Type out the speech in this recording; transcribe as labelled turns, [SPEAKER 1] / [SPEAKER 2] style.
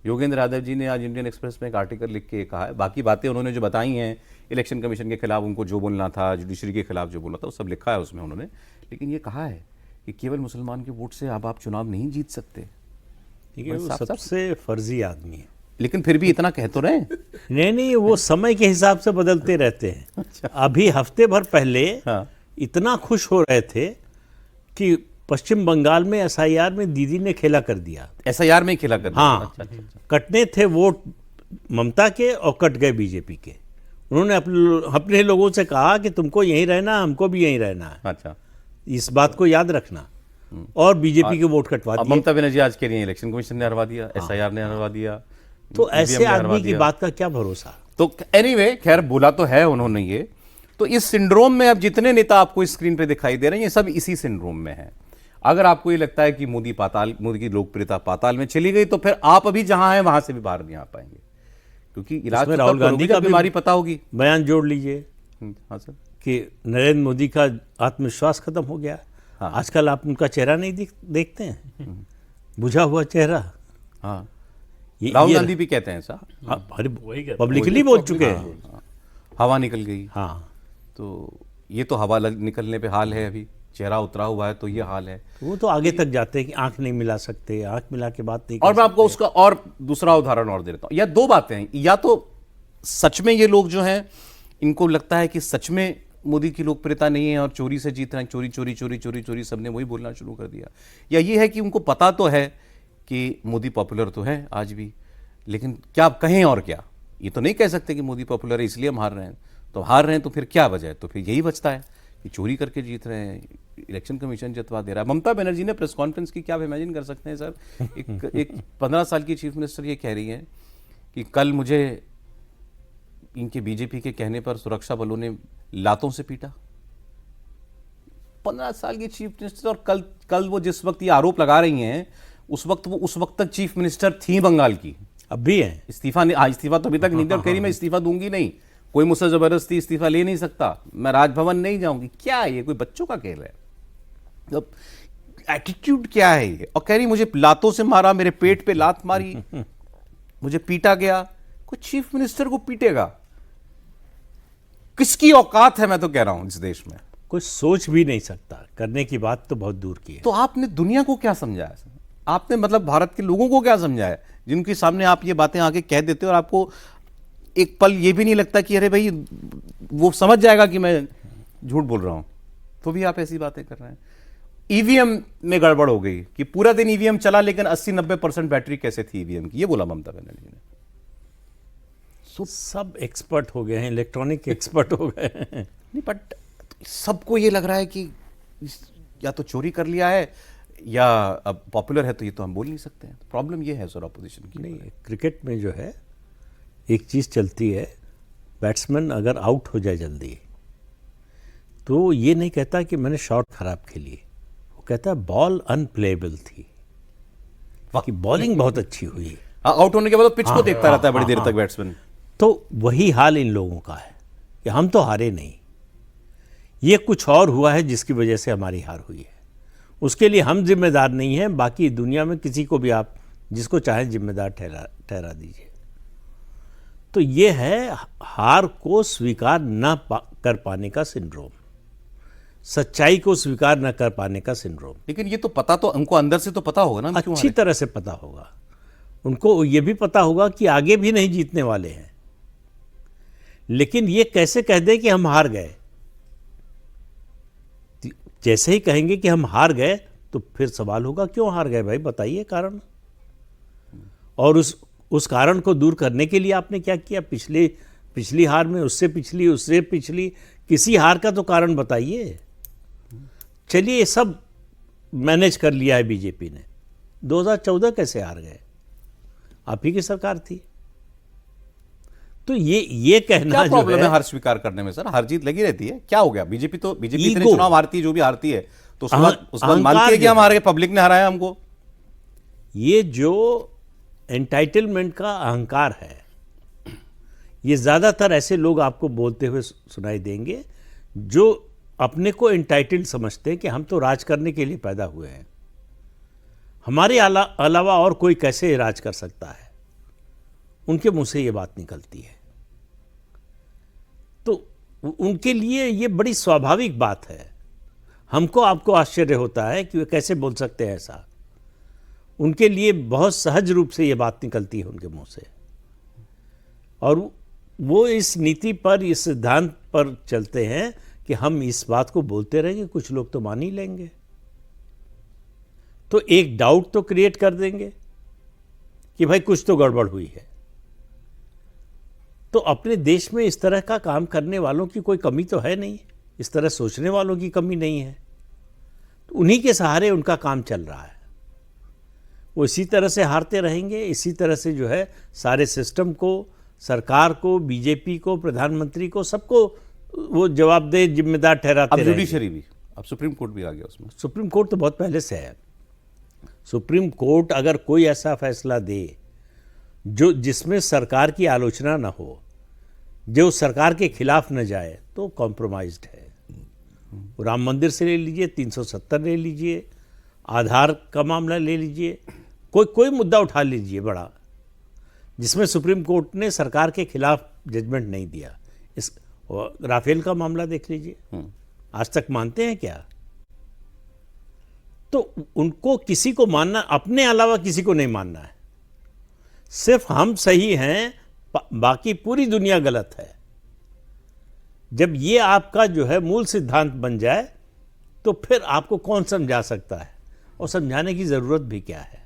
[SPEAKER 1] योगेंद्र यादव जी ने आज Indian express में एक आर्टिकल लिख के कहा है, बाकी बातें उन्होंने जो बताई हैं, इलेक्शन कमीशन के खिलाफ उनको जो बोलना था, जुडिशरी के खिलाफ जो बोलना था, वो सब लिखा है उसमें उन्होंने। लेकिन ये कहा है कि केवल मुसलमान के वोट से अब आप चुनाव नहीं जीत सकते।
[SPEAKER 2] ठीक है, वो सबसे फर्जी आदमी है,
[SPEAKER 1] लेकिन फिर भी इतना कह तो रहे हैं।
[SPEAKER 2] नहीं, वो समय के हिसाब से बदलते रहते हैं।
[SPEAKER 1] अच्छा।
[SPEAKER 2] अभी हफ्ते भर पहले
[SPEAKER 1] हाँ।
[SPEAKER 2] इतना खुश हो रहे थे कि पश्चिम बंगाल में एसआईआर में दीदी ने खेला कर दिया।
[SPEAKER 1] एसआईआर में ही खेला कर दिया।
[SPEAKER 2] हाँ।
[SPEAKER 1] अच्छा।
[SPEAKER 2] कटने थे वोट ममता के और कट गए बीजेपी के। उन्होंने अपने लोगों से कहा कि तुमको यहीं रहना, हमको भी यहीं रहना है।
[SPEAKER 1] अच्छा।
[SPEAKER 2] इस बात को याद रखना। और बीजेपी के वोट कटवा दिए।
[SPEAKER 1] ममता बनर्जी आज कह रही है इलेक्शन कमीशन ने हरवा दिया, एसआईआर ने हरवा दिया,
[SPEAKER 2] तो ऐसे आदमी की बात का क्या भरोसा।
[SPEAKER 1] तो एनीवे, खैर बोला तो है उन्होंने ये। तो इस सिंड्रोम में अब जितने नेता आपको स्क्रीन पे दिखाई दे रहे हैं, ये सब इसी सिंड्रोम में है। अगर आपको ये लगता है कि मोदी की लोकप्रियता पाताल में चली गई, तो फिर आप अभी जहां हैं वहां से भी बाहर नहीं आ पाएंगे, क्योंकि इलाज तो
[SPEAKER 2] राहुल गांधी का
[SPEAKER 1] बीमारी पता होगी।
[SPEAKER 2] बयान जोड़ लीजिए।
[SPEAKER 1] हाँ सर, कि
[SPEAKER 2] नरेंद्र मोदी का आत्मविश्वास खत्म हो गया। हाँ। आजकल आप उनका चेहरा नहीं देखते हैं, बुझा हुआ चेहरा।
[SPEAKER 1] हाँ, राहुल गांधी भी कहते हैं ऐसा।
[SPEAKER 2] पब्लिकली बोल चुके हैं।
[SPEAKER 1] हवा निकल गई।
[SPEAKER 2] हाँ,
[SPEAKER 1] तो ये तो हवा निकलने पे हाल है, अभी चेहरा उतरा हुआ है तो ये हाल है।
[SPEAKER 2] वो तो आगे तक जाते हैं कि आंख नहीं मिला सकते, आंख मिला के बात नहीं।
[SPEAKER 1] और मैं आपको उसका और दूसरा उदाहरण और दे देता हूं। या दो बातें हैं, या तो सच में ये लोग जो हैं, इनको लगता है कि सच में मोदी की लोकप्रियता नहीं है और चोरी से जीत रहे हैं, चोरी चोरी चोरी चोरी चोरी, सबने वही बोलना शुरू कर दिया। या ये है कि उनको पता तो है कि मोदी पॉपुलर तो है आज भी, लेकिन क्या कहें और क्या, ये तो नहीं कह सकते कि मोदी पॉपुलर है इसलिए हम हार रहे हैं। तो हार रहे हैं तो फिर क्या वजह है? तो फिर यही बचता है कि चोरी करके जीत रहे हैं, इलेक्शन कमीशन जितवा दे रहा है। ममता बनर्जी ने प्रेस कॉन्फ्रेंस की, क्या आप इमेजिन कर सकते हैं सर, एक 15 साल की चीफ मिनिस्टर ये कह रही हैं कि कल मुझे इनके बीजेपी के कहने पर सुरक्षा बलों ने लातों से पीटा। 15 साल की चीफ मिनिस्टर, और कल वो जिस वक्त ये आरोप लगा रही हैं, उस वक्त तक चीफ मिनिस्टर थी बंगाल की।
[SPEAKER 2] अब भी है।
[SPEAKER 1] इस्तीफा तो अभी तक नहीं दिया, और कह रही मैं इस्तीफा दूंगी नहीं, कोई मुझसे जबरदस्ती इस्तीफा ले नहीं सकता, मैं राजभवन नहीं जाऊंगी। क्या है ये, कोई बच्चों का खेल है? अब एटीट्यूड क्या है ये? और कह रही मुझे लातों से मारा, मेरे पेट पे लात मारी, मुझे पीटा गया। कोई चीफ मिनिस्टर को पीटेगा? किसकी औकात है, मैं तो कह रहा हूं इस देश में।
[SPEAKER 2] कोई सोच भी नहीं सकता, करने की बात तो बहुत दूर की है।
[SPEAKER 1] तो आपने दुनिया को क्या समझाया? आपने मतलब भारत के लोगों को क्या समझाया, जिनके सामने आप ये बातें आके कह देते हो, और आपको एक पल ये भी नहीं लगता कि अरे भाई वो समझ जाएगा कि मैं झूठ बोल रहा हूं, तो भी आप ऐसी बातें कर रहे हैं। ईवीएम में गड़बड़ हो गई कि पूरा दिन ईवीएम चला, लेकिन 80-90% बैटरी कैसे थी ईवीएम की, ये बोला ममता बनर्जी ने।
[SPEAKER 2] सब एक्सपर्ट हो गए हैं, इलेक्ट्रॉनिक एक्सपर्ट हो गए हैं।
[SPEAKER 1] नहीं, बट सबको ये लग रहा है कि या तो चोरी कर लिया है या अब पॉपुलर है, तो ये तो हम बोल नहीं सकते हैं। प्रॉब्लम ये है सर ऑपोजिशन की।
[SPEAKER 2] नहीं, क्रिकेट में जो है एक चीज़ चलती है, बैट्समैन अगर आउट हो जाए जल्दी, तो ये नहीं कहता कि मैंने शॉट खराब खेली, वो कहता है बॉल अनप्लेएबल थी, बाकी बॉलिंग बहुत अच्छी हुई।
[SPEAKER 1] आउट होने के बाद पिच को देखता रहता है बड़ी देर तक बैट्समैन।
[SPEAKER 2] तो वही हाल इन लोगों का है कि हम तो हारे नहीं, ये कुछ और हुआ है जिसकी वजह से हमारी हार हुई है। उसके लिए हम जिम्मेदार नहीं हैं, बाकी दुनिया में किसी को भी आप जिसको चाहें जिम्मेदार ठहरा दीजिए। तो ये है हार को स्वीकार न कर पाने का सिंड्रोम, सच्चाई को स्वीकार न कर पाने का सिंड्रोम।
[SPEAKER 1] लेकिन ये तो पता तो उनको अंदर से तो पता होगा ना,
[SPEAKER 2] अच्छी तरह से पता होगा उनको। ये भी पता होगा कि आगे भी नहीं जीतने वाले हैं, लेकिन ये कैसे कह दें कि हम हार गए? जैसे ही कहेंगे कि हम हार गए, तो फिर सवाल होगा क्यों हार गए भाई, बताइए कारण। और उस कारण को दूर करने के लिए आपने क्या किया? पिछली हार में, उससे पिछली किसी हार का तो कारण बताइए। चलिए, ये सब मैनेज कर लिया है बीजेपी ने। 2014 कैसे हार गए? आप ही की सरकार थी। तो ये कहना
[SPEAKER 1] क्या प्रॉब्लम है हार स्वीकार करने में सर? हार जीत लगी रहती है, क्या हो गया? बीजेपी इतने चुनाव हारती है, जो भी हारती है, तो उसके बाद मानती है कि हम हार गए, पब्लिक ने हराया हमको।
[SPEAKER 2] ये जो एंटाइटलमेंट का अहंकार है, ये ज्यादातर ऐसे लोग आपको बोलते हुए सुनाई देंगे जो अपने को एंटाइटल्ड समझते हैं कि हम तो राज करने के लिए पैदा हुए हैं, हमारे अलावा और कोई कैसे राज कर सकता है। उनके मुंह से ये बात निकलती है। तो उनके लिए ये बड़ी स्वाभाविक बात है। हमको आपको आश्चर्य होता है कि वे कैसे बोल सकते हैं ऐसा। उनके लिए बहुत सहज रूप से ये बात निकलती है उनके मुंह से, और वो इस नीति पर, इस सिद्धांत पर चलते हैं कि हम इस बात को बोलते रहेंगे, कुछ लोग तो मान ही लेंगे, तो एक डाउट तो क्रिएट कर देंगे कि भाई कुछ तो गड़बड़ हुई है। तो अपने देश में इस तरह का काम करने वालों की कोई कमी तो है नहीं, इस तरह सोचने वालों की कमी नहीं है। तो उन्हीं के सहारे उनका काम चल रहा है। वो इसी तरह से हारते रहेंगे, इसी तरह से जो है सारे सिस्टम को, सरकार को, बीजेपी को, प्रधानमंत्री को, सबको वो जवाबदेह जिम्मेदार ठहराते
[SPEAKER 1] अब
[SPEAKER 2] रहेंगे।
[SPEAKER 1] जुडिशरी भी, अब सुप्रीम कोर्ट भी आ गया उसमें।
[SPEAKER 2] सुप्रीम कोर्ट तो बहुत पहले से है। सुप्रीम कोर्ट अगर कोई ऐसा फैसला दे जो जिसमें सरकार की आलोचना ना हो, जो सरकार के खिलाफ न जाए, तो कॉम्प्रोमाइज्ड है। राम मंदिर से ले लीजिए, 370 ले लीजिए, आधार का मामला ले लीजिए, कोई मुद्दा उठा लीजिए बड़ा, जिसमें सुप्रीम कोर्ट ने सरकार के खिलाफ जजमेंट नहीं दिया। इस राफेल का मामला देख लीजिए, आज तक मानते हैं क्या? तो उनको किसी को मानना, अपने अलावा किसी को नहीं मानना है। सिर्फ हम सही हैं, बाकी पूरी दुनिया गलत है। जब ये आपका जो है मूल सिद्धांत बन जाए, तो फिर आपको कौन समझा सकता है, और समझाने की जरूरत भी क्या है।